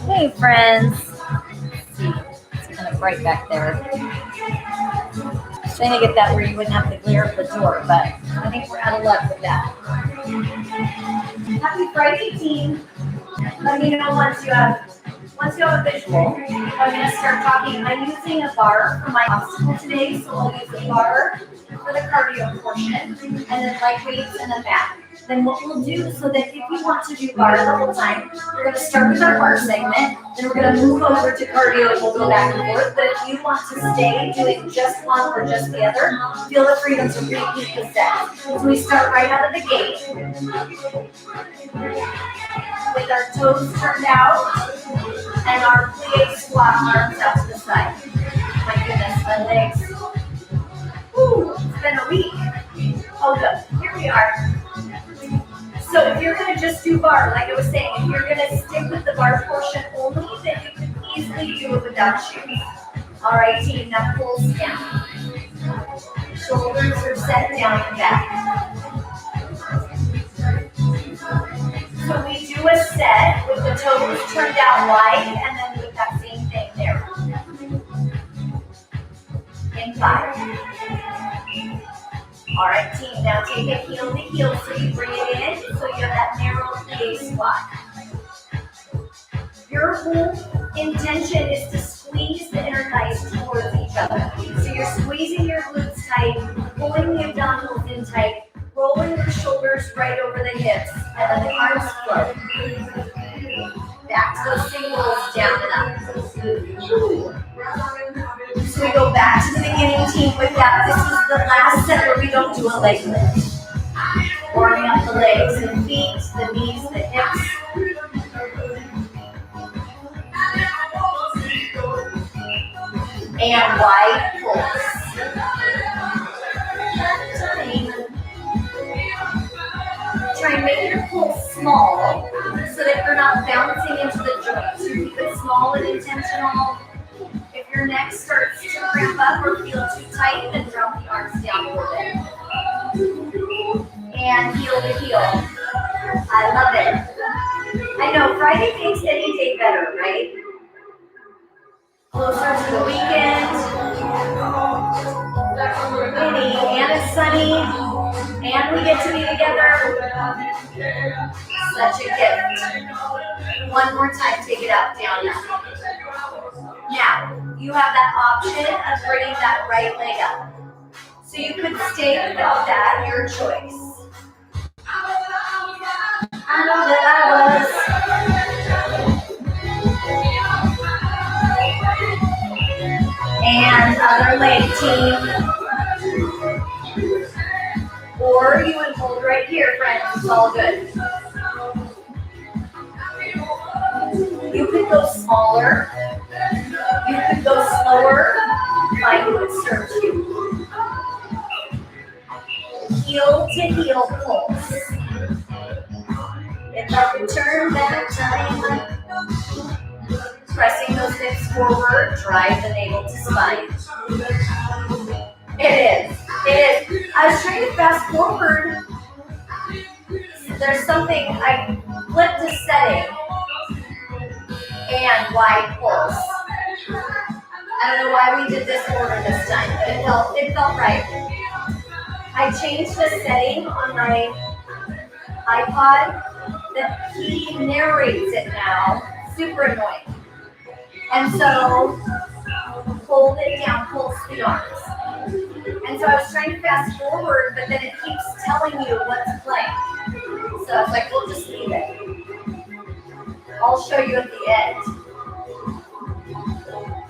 Hey friends. Let's see, it's kind of bright back there. I was trying to get that where you wouldn't have to glare at the door, but I think we're out of luck with that. Happy Friday, team. Let me know once you have a visual. I'm going to start talking. I'm using a bar for my obstacle today, so I'll use a bar for the cardio portion, and then light weights and a mat. Then what we'll do, so that if you want to do bar the whole time, we're going to start with our bar segment, then we're going to move over to cardio and we'll go back and forth. But if you want to stay doing just one or just the other, feel the freedom to repeat the set. So we start right out of the gate with our toes turned out and our plie squat arms out to the side. My goodness, my legs. Ooh, it's been a week. Oh good, here we are. So if you're going to just do bar, like I was saying, if you're going to stick with the bar portion only, then you can easily do it without shoes. All right, team, now pulls down. Shoulders are set down and back. So we do a set with the toes turned out wide, and then with that same thing there. In 5. All right, team, now take it heel to heel, so you bring it in, so you have that narrow plie squat. Your whole intention is to squeeze the inner thighs towards each other. So you're squeezing your glutes tight, pulling the abdominals in tight, rolling the shoulders right over the hips, and then the arms float. Back to those singles, down and up. So we go back to the beginning, team, with that. This is the last set where we don't do a leg lift. Warming up the legs and feet, the knees, the hips. And wide pulls. Try and make your pulse small so that you're not bouncing into the joints. You keep it small and intentional. If your neck starts to cramp up or feel too tight, then drop the arms down a little bit. And heel to heel. I love it. I know Friday makes any day better, right? Closer to the weekend. Windy and it's sunny. And we get to be together. Such a gift. One more time, take it up, down, up. Now, you have that option of bringing that right leg up. So you could stay without that, your choice. I know that and other leg, team. Or you would hold right here, friends. It's all good. You could go smaller. You could go slower. Find what serves you. Heel to heel pulse. If I could turn back time. Pressing those hips forward, drive the navel to spine. It is. I was trying to fast forward. There's something, I flipped a setting and wide pulse. I don't know why we did this order this time, but it felt right. I changed the setting on my iPod. He narrates it now. Super annoying. And so, hold it down, pulse the arms. And so I was trying to fast forward, but then it keeps telling you what to play. So I was like, we'll just leave it. I'll show you at the end.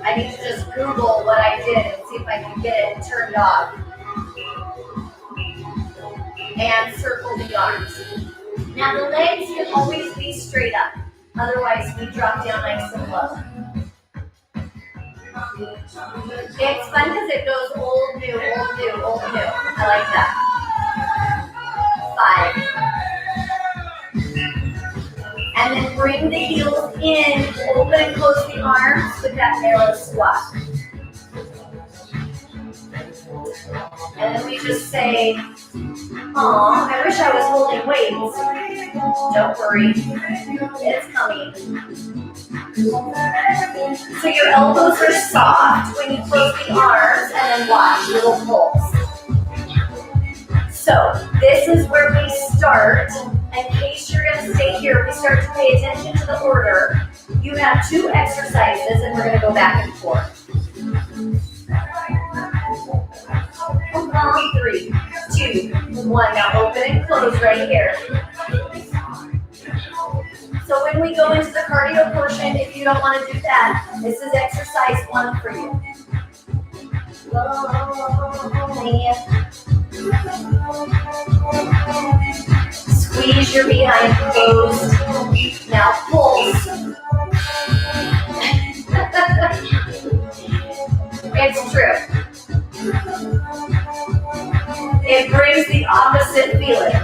I need to just Google what I did and see if I can get it turned off. And circle the arms. Now the legs can always be straight up. Otherwise, we drop down nice and low. It's fun because it goes old, new, old, new, old, new. I like that. 5. And then bring the heels in, open and close the arms with that narrow squat. And then we just say, "Aw, I wish I was holding weights." Don't worry, it's coming. So your elbows are soft when you close the arms, and then watch, little pulse. So this is where we start. In case you're going to stay here, we start to pay attention to the order. You have 2 exercises, and we're going to go back and forth. 3, 2, 1. Now open and close right here. So when we go into the cardio portion, if you don't want to do that, this is exercise 1 for you. Squeeze your behind closed. Now pulse. It's true. It brings the opposite feeling.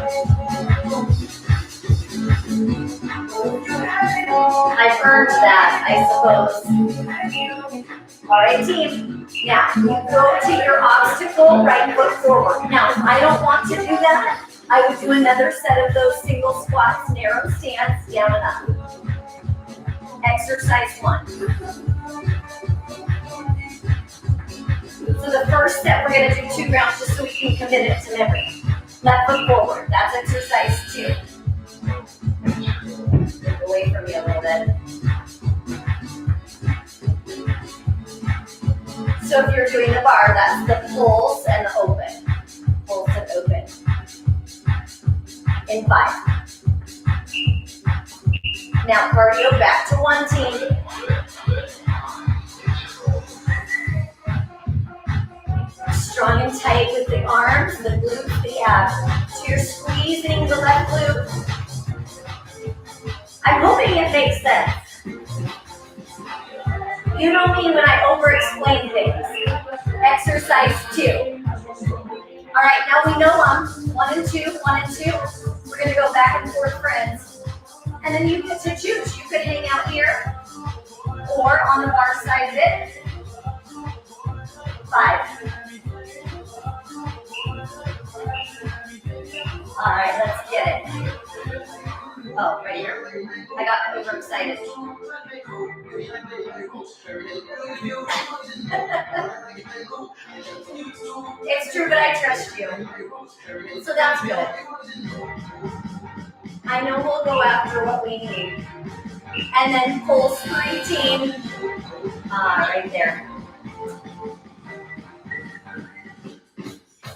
I've earned that, I suppose. All right, team. Now, you go to your obstacle, right foot forward. Now, if I don't want to do that, I would do another set of those single squats, narrow stance, down and up. Exercise 1. So the first step, we're going to do 2 rounds just so we can commit it to memory. Left foot forward. That's exercise 2. Move away from me a little bit. So if you're doing the bar, that's the pulse and the open. Pulse and open. In 5. Now cardio back to 1, team. Strong and tight with the arms, the glutes, the abs. So you're squeezing the left glute. I'm hoping it makes sense. You know me when I over-explain things. Exercise 2. All right, now we know 1 and 2, 1 and 2. We're going to go back and forth, friends. And then you get to choose. You could hang out here or on the bar side of it. 5. All right, let's get it. Oh, right here. I got overexcited. It's true, but I trust you. So that's good. I know we'll go after what we need. And then pulse 3, team. Right there.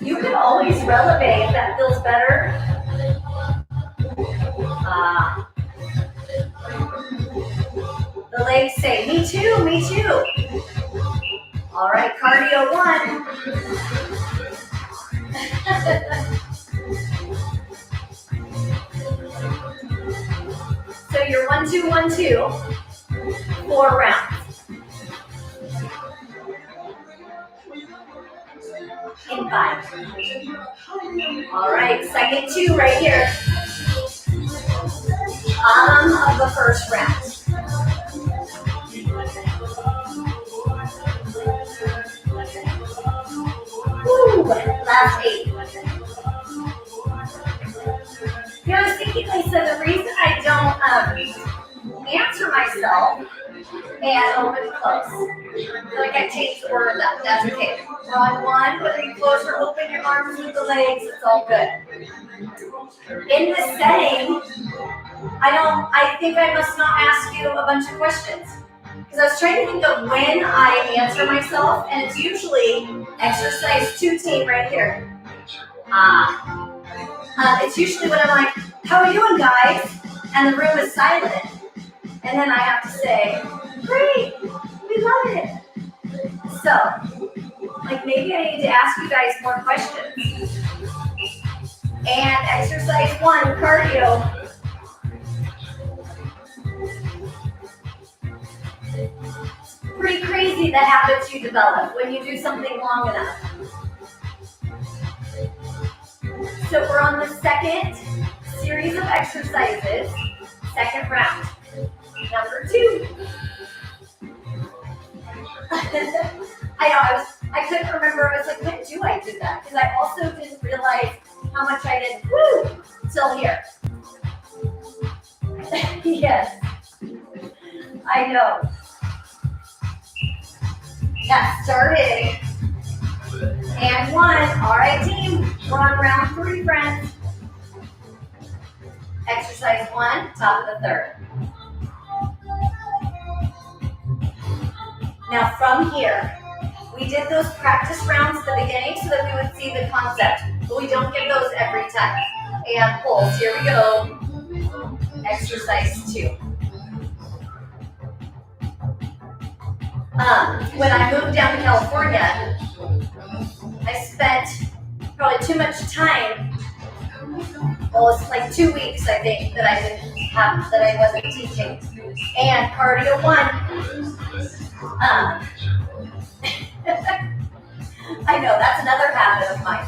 You can always relevate if that feels better. The legs say, me too, me too. All right, cardio 1. So you're 1, 2, 1, 2. 4 rounds. In 5. All right, second 2 right here. Bottom of the first round. Woo, last 8. You know, I was thinking, Lisa, the reason I don't answer myself and open close. Like I changed the order of that. That's okay. We're on 1, whether you close or open your arms with the legs, it's all good. In this setting, I think I must not ask you a bunch of questions. Because I was trying to think of when I answer myself, and it's usually exercise 2, team, right here. It's usually when I'm like, how are you doing, guys? And the room is silent. And then I have to say, great, we love it. So, like maybe I need to ask you guys more questions. And exercise 1, cardio. Pretty crazy the habits you develop when you do something long enough. So we're on the second series of exercises, second round. Number 2. I know, I couldn't remember. I was like, when do do I do that? Because I also didn't realize how much I did till here. Yes, I know. That started. And 1. All right, team. We're on round 3, friends. Exercise 1, top of the 3rd. Now from here, we did those practice rounds at the beginning so that we would see the concept, but we don't get those every time. And pulls, here we go. Exercise 2. When I moved down to California, I spent probably too much time. Well, it's like 2 weeks, I think, that I wasn't teaching. And cardio 1. I know, that's another habit of mine.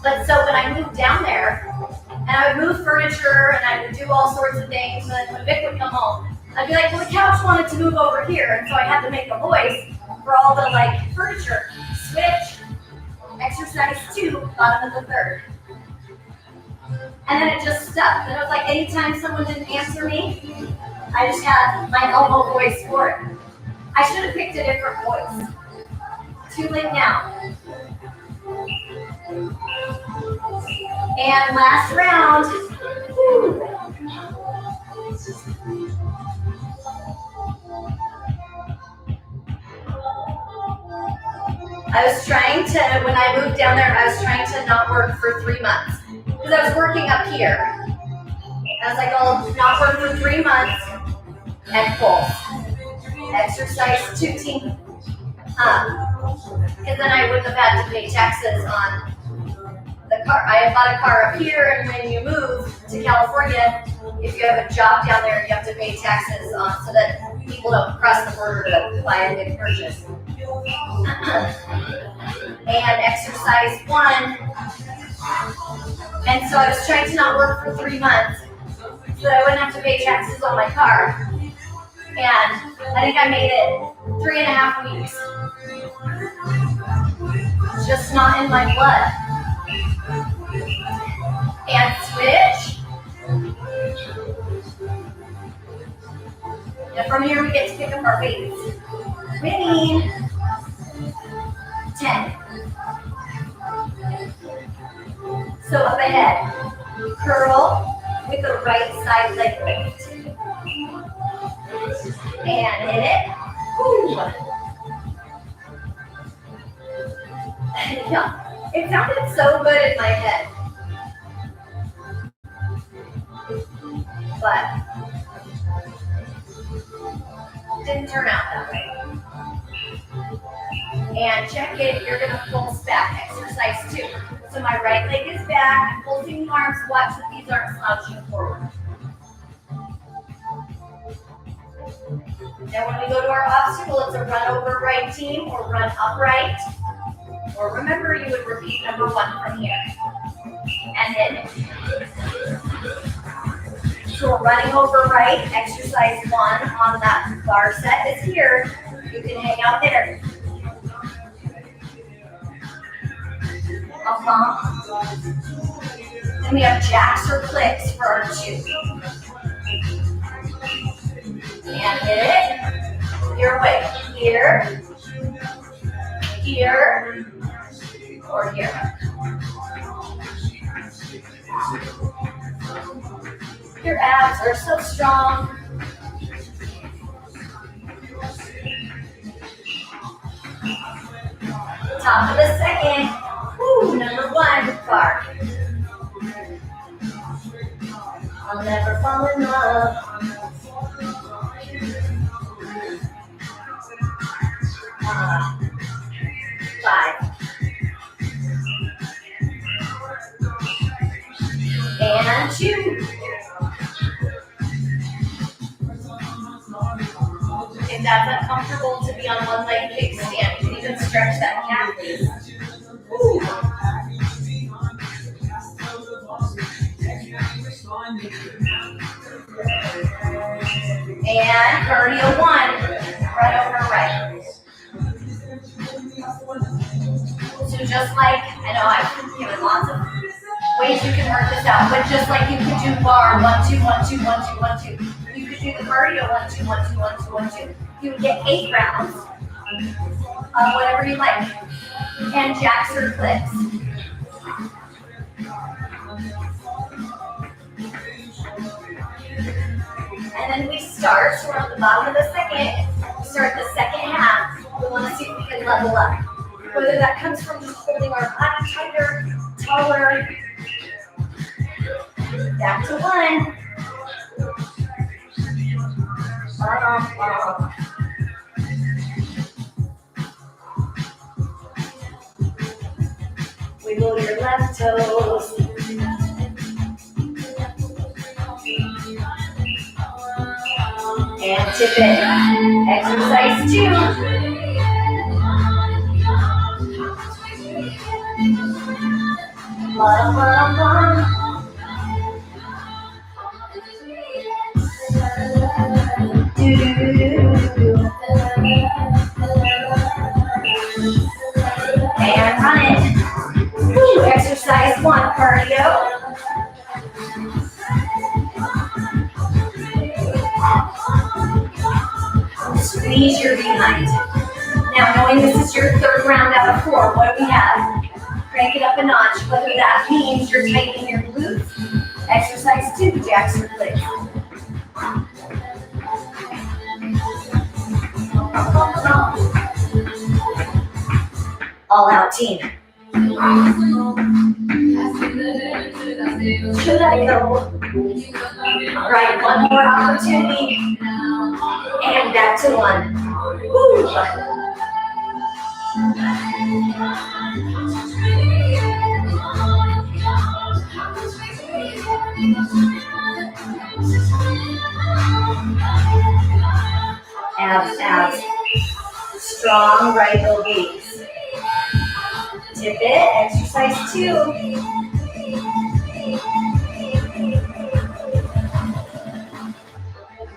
But so when I moved down there, and I would move furniture, and I would do all sorts of things, and when Vic would come home, I'd be like, well, the couch wanted to move over here, and so I had to make a voice for all the, furniture. Switch. Exercise 2, bottom of the 3rd. And then it just stuck. And it was like anytime someone didn't answer me, I just had my elbow voice for it. I should have picked a different voice. Too late now. And last round. Woo. When I moved down there, I was trying to not work for 3 months. Because I was working up here. I was like, I'll not work for 3 months and pull. Exercise 2, team. Because then I wouldn't have had to pay taxes on the car. I had bought a car up here, and when you move to California, if you have a job down there, you have to pay taxes on so that people don't cross the border to buy a new purchase. And exercise 1. And so I was trying to not work for 3 months so that I wouldn't have to pay taxes on my car. And I think I made it 3.5 weeks. It's just not in my blood. And switch. And from here we get to pick up our weights. Winning. 10. So up ahead, curl with the right side leg lift. And hit it. Woo. Yeah, it sounded so good in my head. But didn't turn out that way. And check it, you're gonna pulse back, exercise 2. So my right leg is back, I'm pulsing the arms, watch that these aren't slouching forward. Now when we go to our obstacle, it's a run over right, team, or run upright. Or remember, you would repeat number 1 from here. And hit it. So we're running over right, exercise 1 on that bar set is here. You can hang out there. A bump. Then we have jacks or clicks for our 2. And hit it. Your way. Here. Here. Or here. Your abs are so strong. Top of the 2nd. Woo, number 1, bar. I'll never fall in love. 5. And 2. If that's uncomfortable to be on one leg kickstand, you can even stretch that calf. Ooh. And cardio 1, run over right. So just like, I know I've given lots of ways you can work this out, but just like you could do bar 1, 2, 1, 2, 1, 2, 1, 2. You could do the cardio 1, 2, 1, 2, 1, 2, 1, 2. You would get 8 rounds of whatever you like. And jacks or flips. And then we start, so we're on the bottom of the second. We start the second half. We want to see if we can level up. Whether that comes from just holding our body tighter, taller. Back to 1. Wiggle your left toes. And tip it. Exercise 2. And run it. Woo. Exercise 1, cardio. Squeeze your behind. Now, knowing this is your 3rd round out of 4, what do we have? Crank it up a notch, whether that means you're tightening your glutes. Exercise 2, jacks or flips. All out, team. Should I go? All right, one more opportunity. And back to 1. Woo. Abs, abs. Strong right heel gaze. Tip it, exercise 2.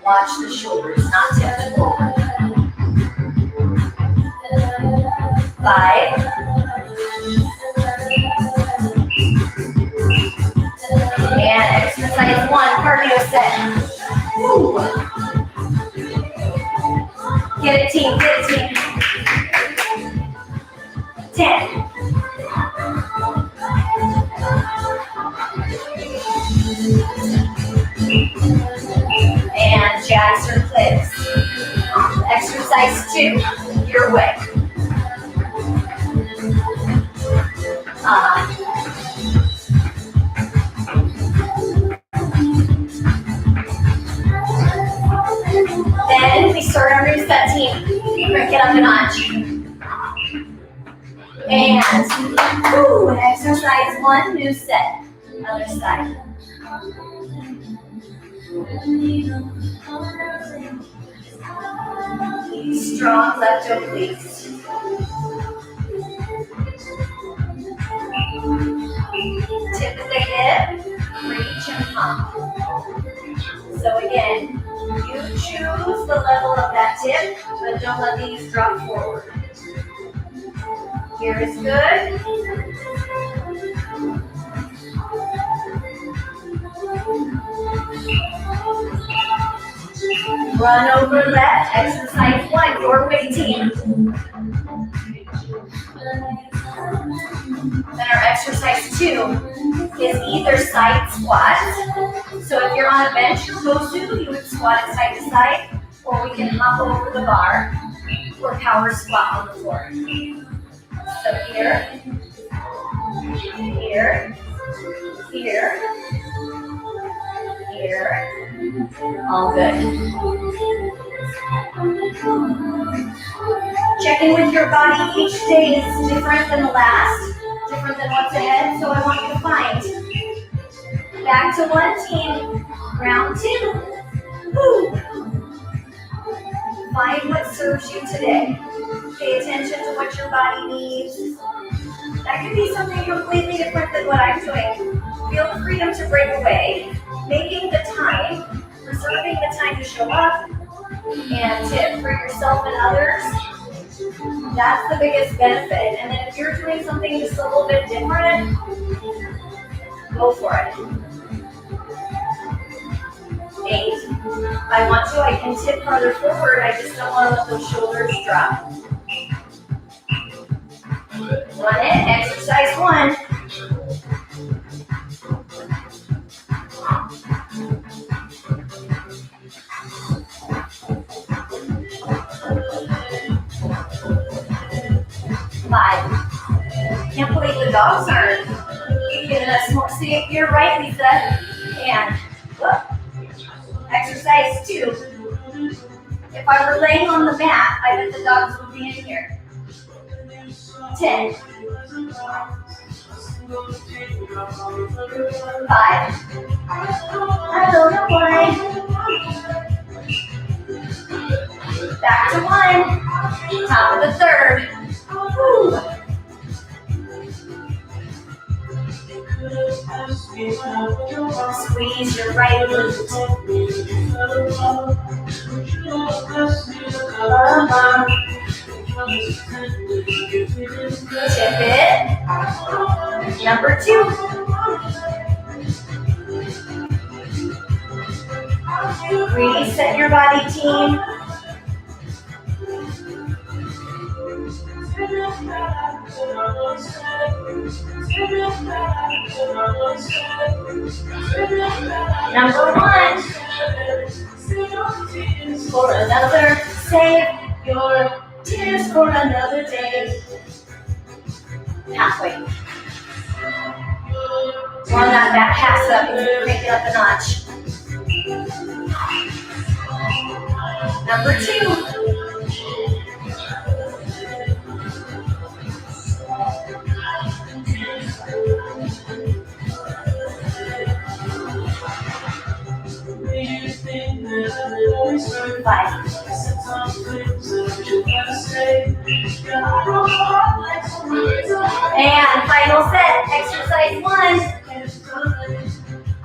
Watch the shoulders, not tip forward. 5. And exercise 1, cardio set. Woo. Get it, team, get it, team. 10. And jacks or flips. Exercise 2, your way. Then we start our new set, team. Crank it up a notch. And woo, exercise 1, new set. Other side. Strong left obliques. Tip of the hip, reach and pump. So again, you choose the level of that tip, but don't let these drop forward. Here is good. Run over left, exercise 1, your way, team. Then our exercise 2 is either side squat. So if you're on a bench or Bosu, you would squat it side to side, or we can hop over the bar or power squat on the floor. So here, here, here, here. All good. Check in with your body. Each day is different than the last, different than what's ahead. So I want you to find back to 1, team. Round 2. Woo. Find what serves you today. Pay attention to what your body needs. That could be something completely different than what I'm doing. Feel the freedom to break away, making the time, reserving the time to show up, and tip for yourself and others. That's the biggest benefit. And then if you're doing something just a little bit different, go for it. 8. If I want to, I can tip farther forward. I just don't want to let those shoulders drop. Run it. Exercise 1. 5. Can't believe the dogs aren't giving us more. See, you're right, Lisa. And look. Exercise 2. If I were laying on the mat, I bet the dogs would be in here. 10. 5. I don't know why. Back to 1. Top of the 3rd. Woo. Squeeze your right glute. Tip it. Number 2. Reset your body, team. Number 1. For another, save your tears for another day. Halfway. We're on that back pass up. Crank it up a notch. Number 2. Five. And final set, exercise 1.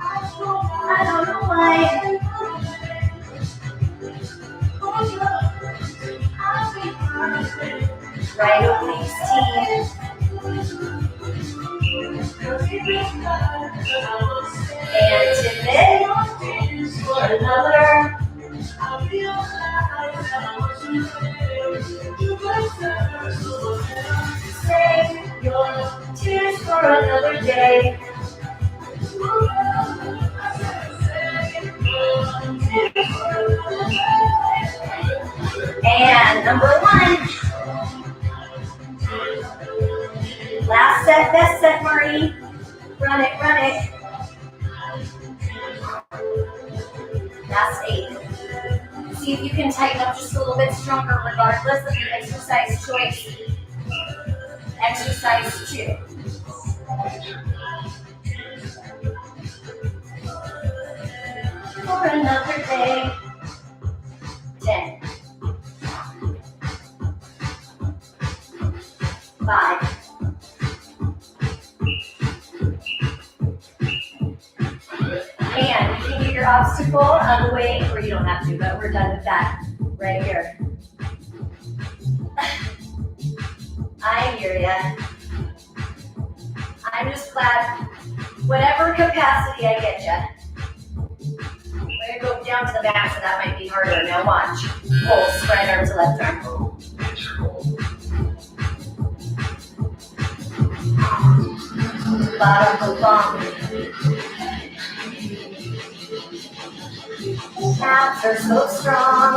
I don't know why. Right obliques, team. And tip it for another. Save your tears for another day. And number 1. Last set, best set, Marie. Run it, run it. Last 8. See if you can tighten up just a little bit stronger regardless of your exercise choice. Exercise 2. For another day. 10. 5. And you can get your obstacle out of the way, or you don't have to, but we're done with that right here. I hear ya. I'm just glad, whatever capacity I get you. We're gonna go down to the back, so that might be harder. Now watch. Pulse, right arm to left arm. Bottom of long. Calves are so strong.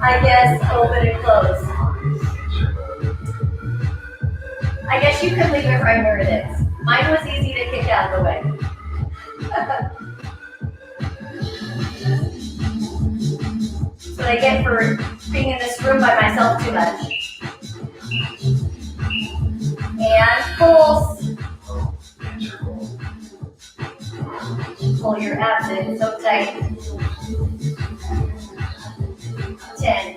I guess open and close. I guess you could leave it right where it is. Mine was easy to kick out of the way. That's what I get for being in this room by myself too much. And pulse. Pull your abs in so tight. 10.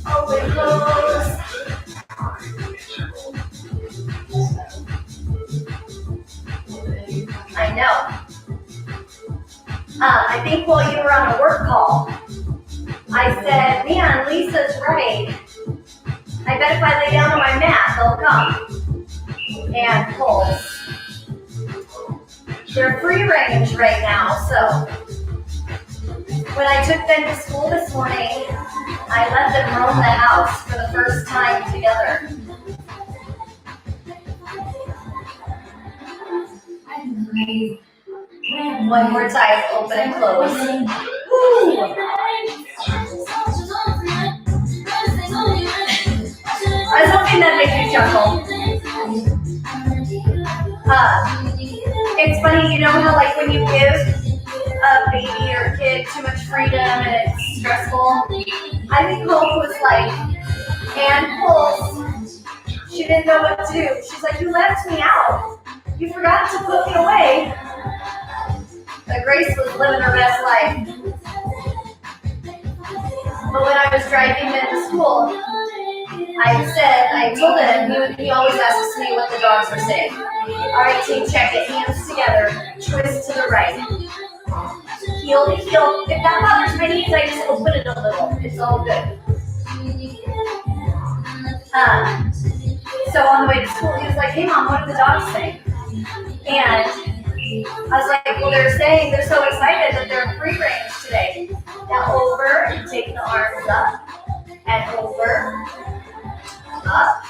Open, close. I think while you were on a work call, I said, man, Lisa's right. I bet if I lay down on my mat, they'll come. And pulse. They're free range right now, so when I took them to school this morning, I let them roam the house for the first time together. One more time, open and close. Woo. I was hoping that makes you chuckle. It's funny, you know how like when you give a baby or a kid too much freedom and it's stressful? I think Hope was like, and Pulse, she didn't know what to do. She's like, you left me out. You forgot to put me away. But Grace was living her best life. But when I was driving them to school, I told him, he always asks me what the dogs are saying. All right, team, check it. Hands together. Twist to the right. Heel to heel. If that bothers my knees, I just open it a little. It's all good. So on the way to school, he was like, hey, Mom, what do the dogs say? And I was like, well, they're saying they're so excited that they're free range today. Now over and take the arms up. And over. Up.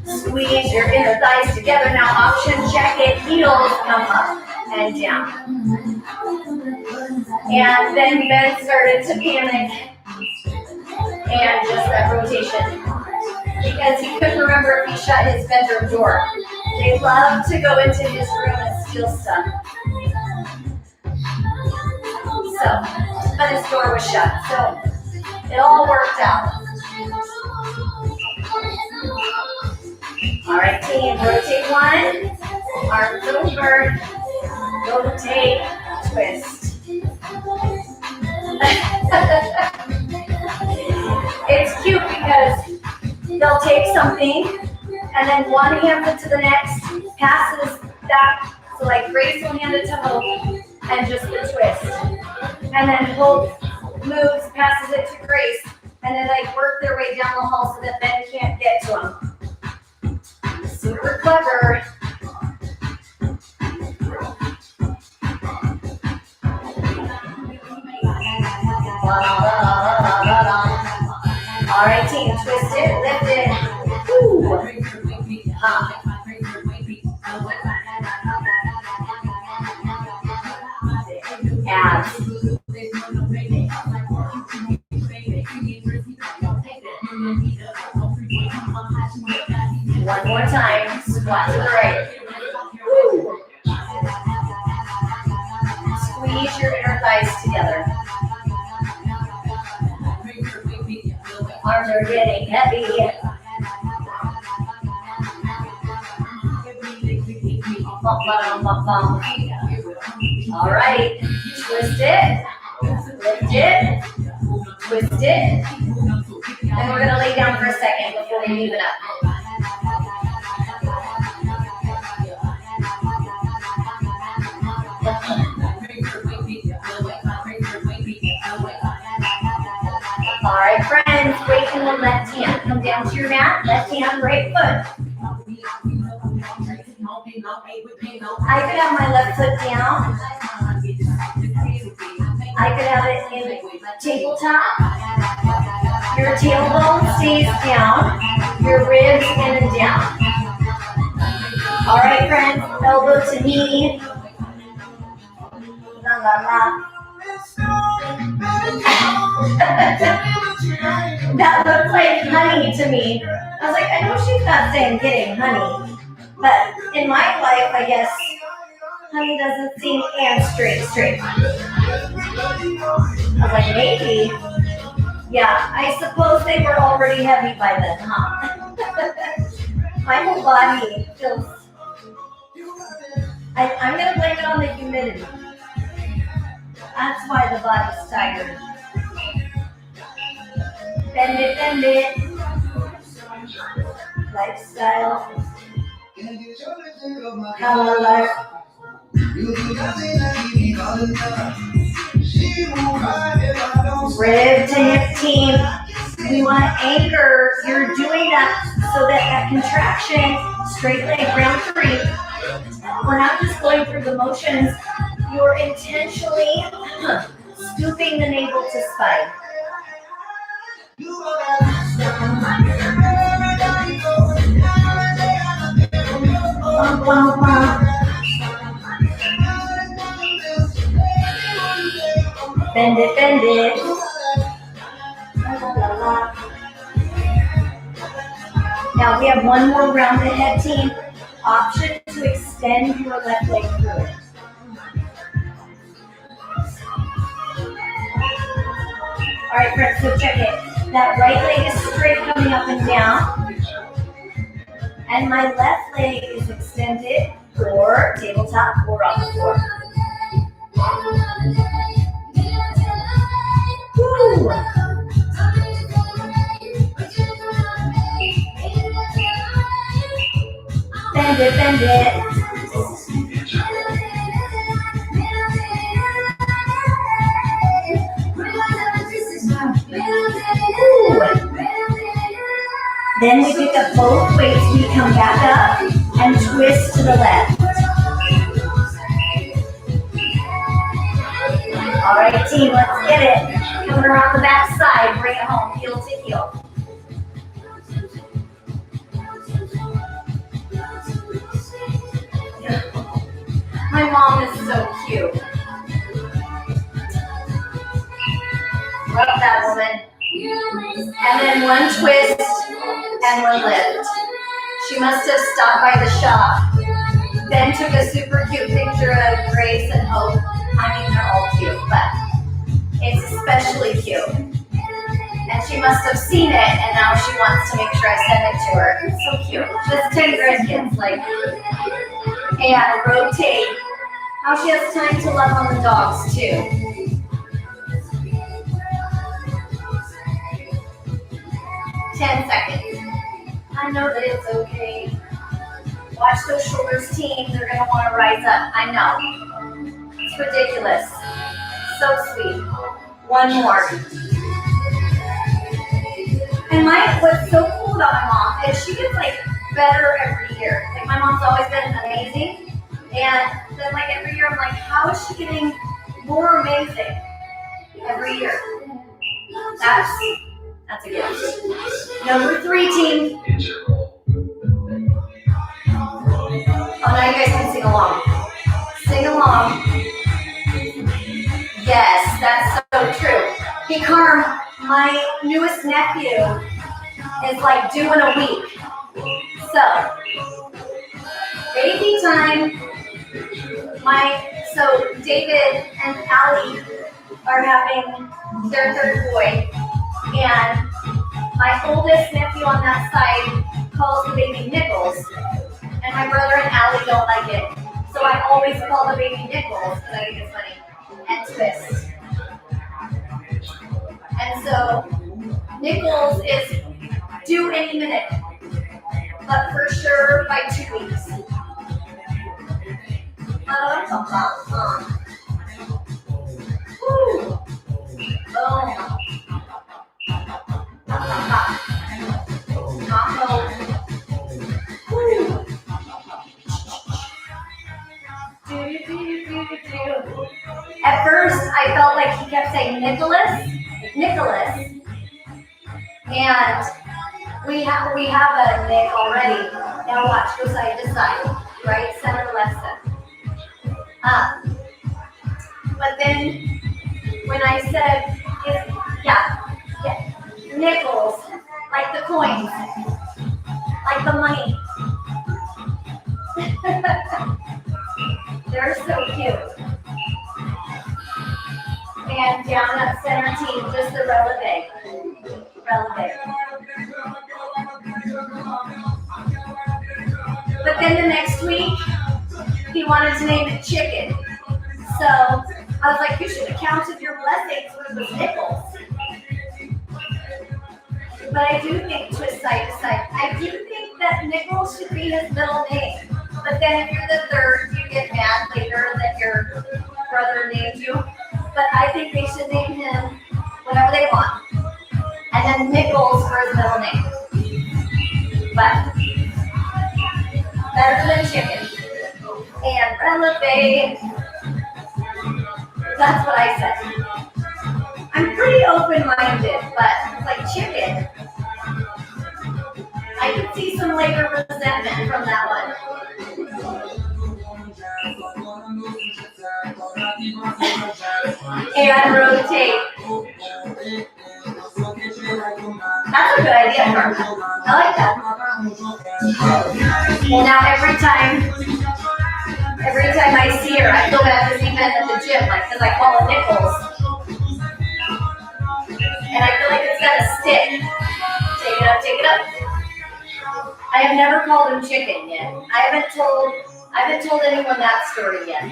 Squeeze your inner thighs together. Now option check it. Heels come up and down. And then Ben started to panic. And just that rotation. Because he couldn't remember if he shut his bedroom door. They love to go into his room and steal stuff. So, but his door was shut. So it all worked out. All right, team, rotate one, arms over, rotate, twist. It's cute because they'll take something and then one hands it to the next, passes that, so like Grace will hand it to Hope and just the twist. And then Hope moves, passes it to Grace, and then they work their way down the hall so that Ben can't get to them. Super clever. All right, team, twist it, lift it. Woo. Abs. One more time, squat to the right. Woo. Squeeze your inner thighs together. Arms are getting heavy. All right, twist it, lift it, twist it, and we're gonna lay down for a second before we move it up. All right, friends, weight in the left hand. Come down to your mat, left hand, right foot. I could have my left foot down. I could have it in tabletop. Your tailbone stays down. Your ribs in and down. All right, friends, elbow to knee. La la la. That looks like honey to me. I was like, I know she's not saying getting honey, but in my life, I guess honey doesn't seem and straight. I was like, maybe. Yeah, I suppose they were already heavy by then, huh? My whole body feels. I'm going to blame it on the humidity. That's why the body's tired. Bend it. Lifestyle. Color. Rib to hip team. We want to anchor. You're doing that so that that contraction, straight leg, round 3. We're not just going through the motions. You're intentionally scooping the navel to spine. Bend it, bend it. Now we have one more round ahead, team. Option to extend your left leg through it. All right, friends, so check it. That right leg is straight coming up and down. And my left leg is extended or tabletop or on the floor. Woo. Bend it, bend it. Ooh. Then we pick up both weights. We come back up and twist to the left. All right, team, let's get it. Coming around the back side, bring it home, heel to heel. My mom is so cute. Love that woman. And then one twist and one lift. She must have stopped by the shop. Then took a super cute picture of Grace and Hope. I mean, they're all cute, but it's especially cute. And she must have seen it, and now she wants to make sure I send it to her. It's so cute. She has 10 grandkids, like, and rotate. How she has time to love on the dogs, too. Ten seconds. I know that it's okay. Watch those shoulders, team. They're going to want to rise up. I know. It's ridiculous. So sweet. One more. And what's so cool about my mom is she gets like better every year. Like my mom's always been amazing. And then like every year I'm like, how is she getting more amazing every year? That's a gift. Number 3, team. Oh, now you guys can sing along. Sing along. Yes, that's so true. Hey, Carm, my newest nephew is like due in a week. So, baby time. So David and Allie are having their 3rd boy. And my oldest nephew on that side calls the baby Nichols. And my brother and Allie don't like it. So I always call the baby Nichols because I think it's funny. And twist. And so Nichols is due any minute. But for sure by 2 weeks. Woo. Boom. Combo. Woo. At first, I felt like he kept saying Nicholas, and we have a Nick already. Now watch, go side to side, right, center, left, center. But then when I said, Nickels, like the coins, like the money. They're so cute. And down up center, team, just the releve. But then the next week, he wanted to name it chicken. So I was like, you should have counted your blessings when it was Nichols. But I do think twist side to side. I do think that Nichols should be his middle name. But then if you're the 3rd, you get mad later that your brother named you, but I think they should name him whatever they want. And then Nichols for his middle name. But better than chicken. And relevate. That's what I said. I'm pretty open-minded, but like chicken. I could see some later resentment from that one. And rotate. That's a good idea, Carmen. I like that. Well, now every time I see her, I feel bad this event at the gym, like, because I call it Nichols. And I feel like it's gonna stick. Take it up, take it up. I have never called him chicken yet. I haven't told anyone that story yet.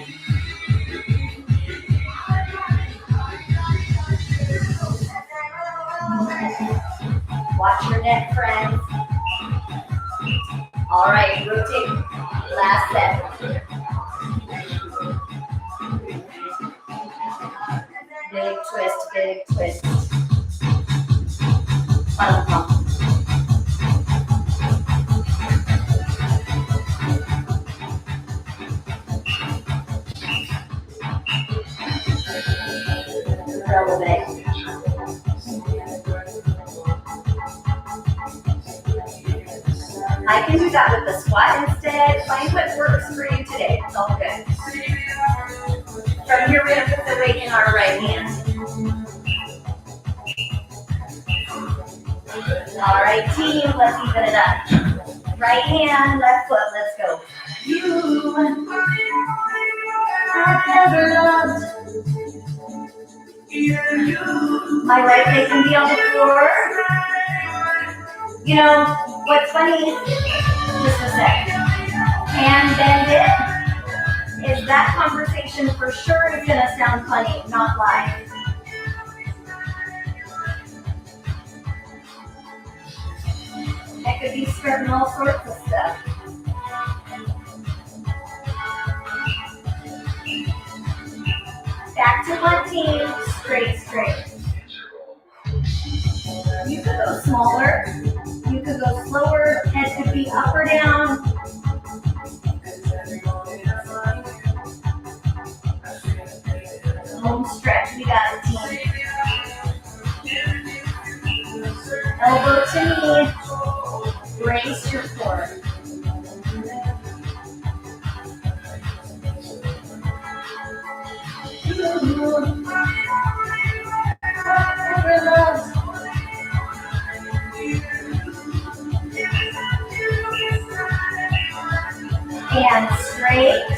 Watch your neck, friends. All right, rotate. Last set. Big twist, big twist. Bottom pump. Relevant. I can do that with the squat instead. Find what works for you today. It's all good. From here, we're going to put the weight in our right hand. All right, team, let's even it up. Right hand, left foot, let's go. You have never loved. My right leg can be on the floor. You know, what's funny, just a sec, and bend it, is that conversation for sure is going to sound funny, not live. I could be starting all sorts of stuff. Back to one team, straight, straight. You could go smaller. You could go slower. Head could be up or down. Home stretch. We got a team. Elbow to knee. Brace your core. And straight.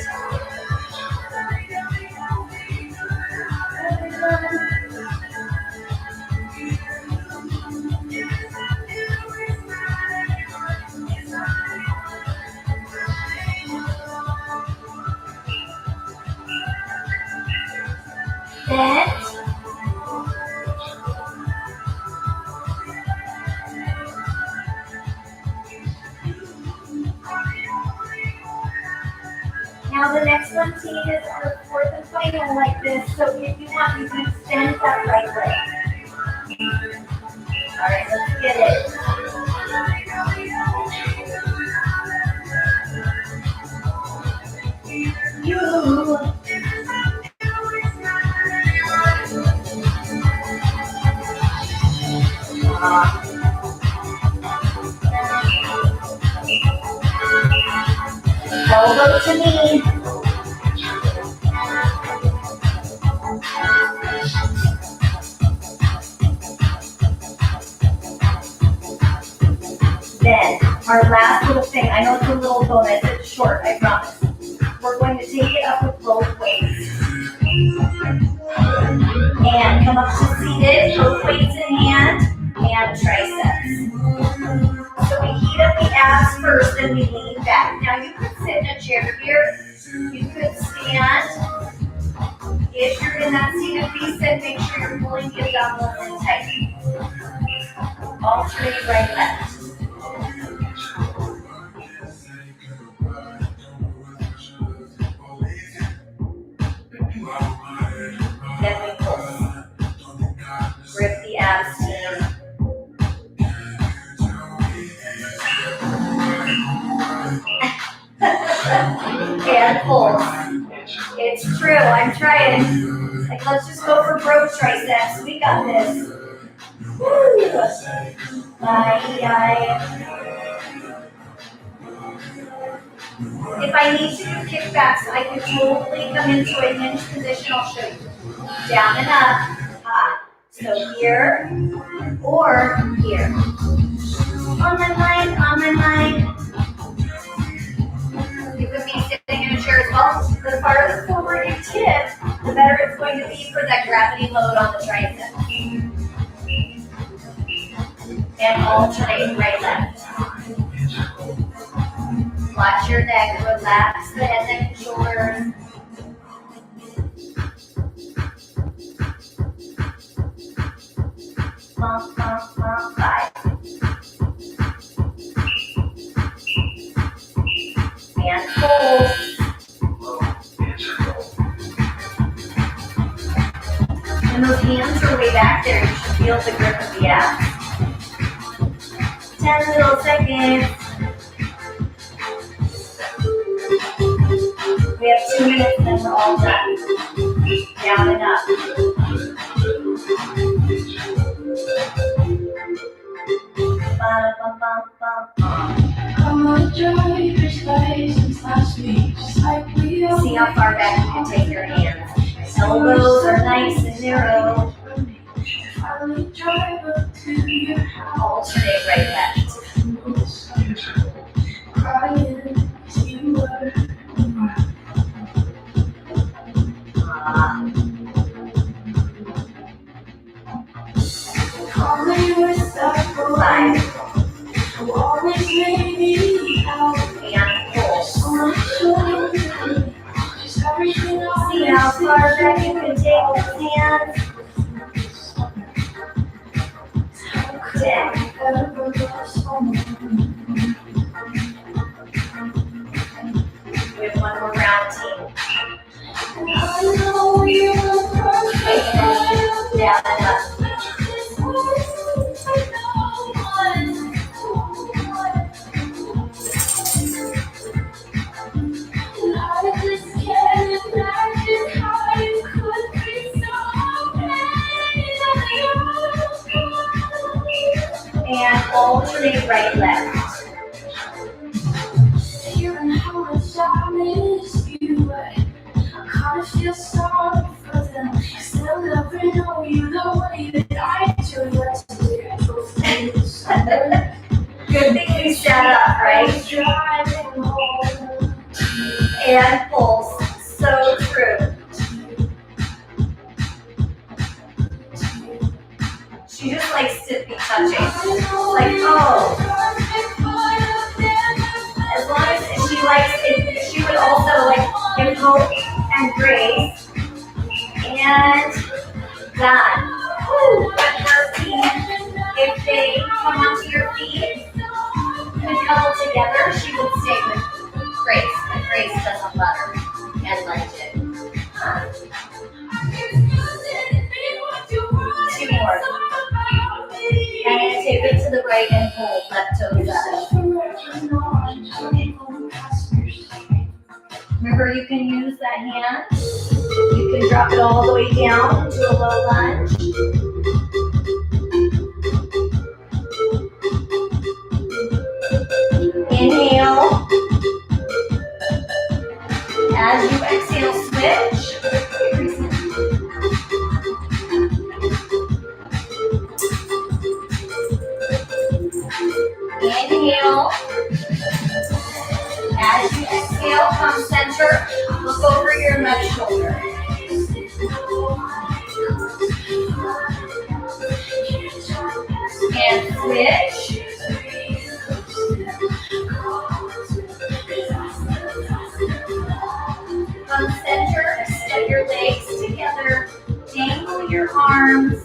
Bend. Now the next one, team, is our fourth and final like this. So if you want, you can extend that right leg. All right, let's get it. You. Elbow to knee. Then, our last little thing, I know it's a little bonus, it's short, I promise. We're going to take it up with both weights. And come up to seated, both weights in hand, and triceps. So we heat up the abs first, then we lean back. Now you could sit in a chair here. You could stand. If you're in that seated V-sit, make sure you're pulling the abdominals in tight. Alternate right, left. got this. Woo! If I need to do kickbacks, I can totally come into a hinge position. I'll show you. Down and up. So here or here. On my mind. You could be sitting in a chair as well. The farther forward you tip, the better it's going to be for that gravity load on the tricep. And alternate right, left. Watch your neck, relax the head, neck, and shoulders. Bump, 5. And hold. And those hands are way back there. You should feel the grip of the abs. 10 little seconds. We have 2 minutes and then we're all done. Down and up. See how far back you can take your hands. Elbows are nice and narrow. Alternate right, left. See how far back you can take the hands. 10. We have one more round, team. Down and up. And alternate right, left. Good thing we sat up, right? And pulse. So true. She just likes to be touching. Like, oh. As long as she likes it, she would also like give hope and grace. And done. Woo. But her feet, if they come onto your feet and cuddle together, she would stay with Grace. And Grace doesn't let her and like it. 2 more. And take it to the right and hold, left toe up. Remember, you can use that hand. You can drop it all the way down to a low lunge. Inhale. As you exhale, switch. Inhale. As you exhale, come center. Look over your left shoulder. And switch. Come center. Step your legs together. Dangle your arms.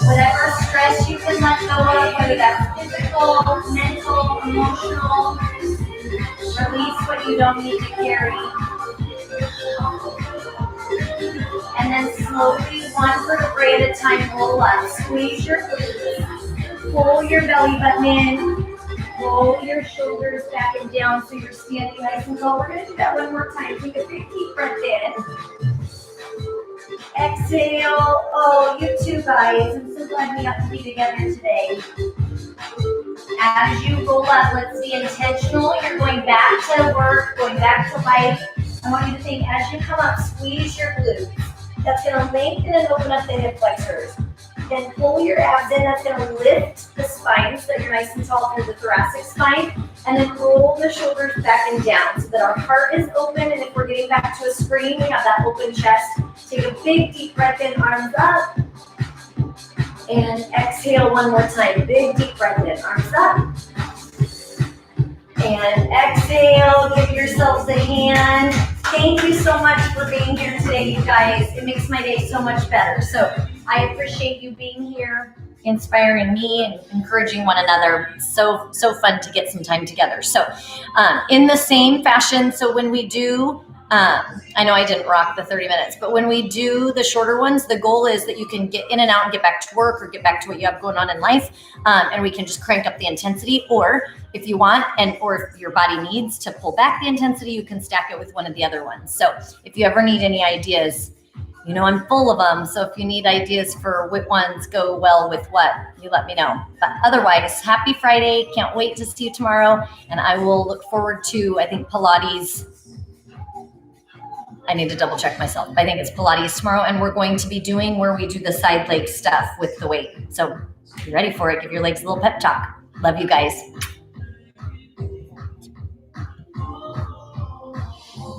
Whatever stress you can let go of, whether that's physical, mental, emotional, release what you don't need to carry. And then slowly, one vertebrae at a time, roll up. Squeeze your glutes. Pull your belly button in. Roll your shoulders back and down so you're standing nice and tall. We're going to do that one more time. Take a big deep breath in. Exhale. Oh, you too, guys. I'm so glad we got to be together today. As you roll up, let's be intentional. You're going back to work, going back to life. I want you to think as you come up, squeeze your glutes. That's going to lengthen and open up the hip flexors. Then pull your abs in. That's going to lift the spine so that you're nice and tall through the thoracic spine. And then roll the shoulders back and down so that our heart is open. And if we're getting back to a screen, we have that open chest. Take a big deep breath in, arms up. And exhale one more time. Big deep breath in, arms up. And exhale, give yourselves a hand. Thank you so much for being here today, you guys. It makes my day so much better. So I appreciate you being here, inspiring me and encouraging one another. So fun to get some time together. So in the same fashion, so when we do, I know I didn't rock the 30 minutes, but when we do the shorter ones, the goal is that you can get in and out and get back to work or get back to what you have going on in life. And we can just crank up the intensity, or if you want, or if your body needs to pull back the intensity, you can stack it with one of the other ones. So if you ever need any ideas, you know, I'm full of them. So if you need ideas for what ones go well with what, you let me know. But otherwise, happy Friday. Can't wait to see you tomorrow. And I will look forward to, I think, Pilates. I need to double check myself. I think it's Pilates tomorrow. And we're going to be doing where we do the side leg stuff with the weight. So if you're ready for it, give your legs a little pep talk. Love you guys.